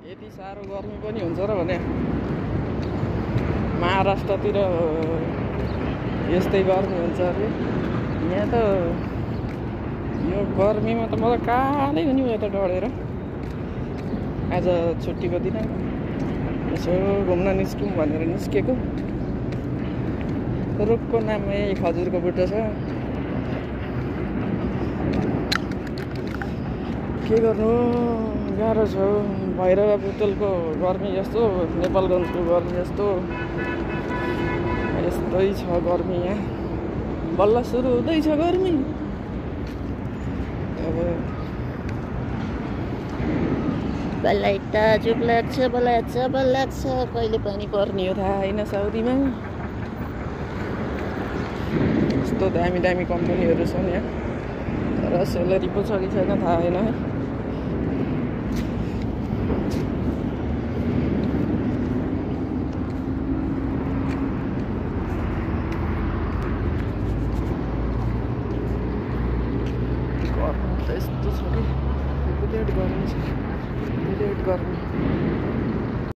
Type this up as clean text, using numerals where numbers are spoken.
यति साह्रो गर्मी पनि हुन्छ र भने महाराष्ट्रतिर यस्तै गर्मी हुन्छ अरे। यहाँ त यो गर्मीमा त मलाई कालै हुने भयो त डढेर। आज छुट्टीको दिन यसो घुम्न निस्कौँ भनेर निस्केको। रुखको नाममा यही खजुरको बुट्टा छ। के गर्नु गाह्रो छ। भैरव बुटोलको गर्मी जस्तो नेपालगञ्जको गर्मी जस्तो यस्तै छ गर्मी। यहाँ बल्ल सुरु हुँदैछ गर्मी। अब बल्लै ताजुब लाग्छ, बल्ल लाग्छ कहिले पानी पर्ने हो थाहा होइन साउदीमा। यस्तो दामी दामी कम्पनीहरू छन् यहाँ, तर सेलेरी पो छ कि छैन थाहा होइन है। गर्मी त यस्तो छ कि बुलेट गर्मी छ, बुलेट गर्मी।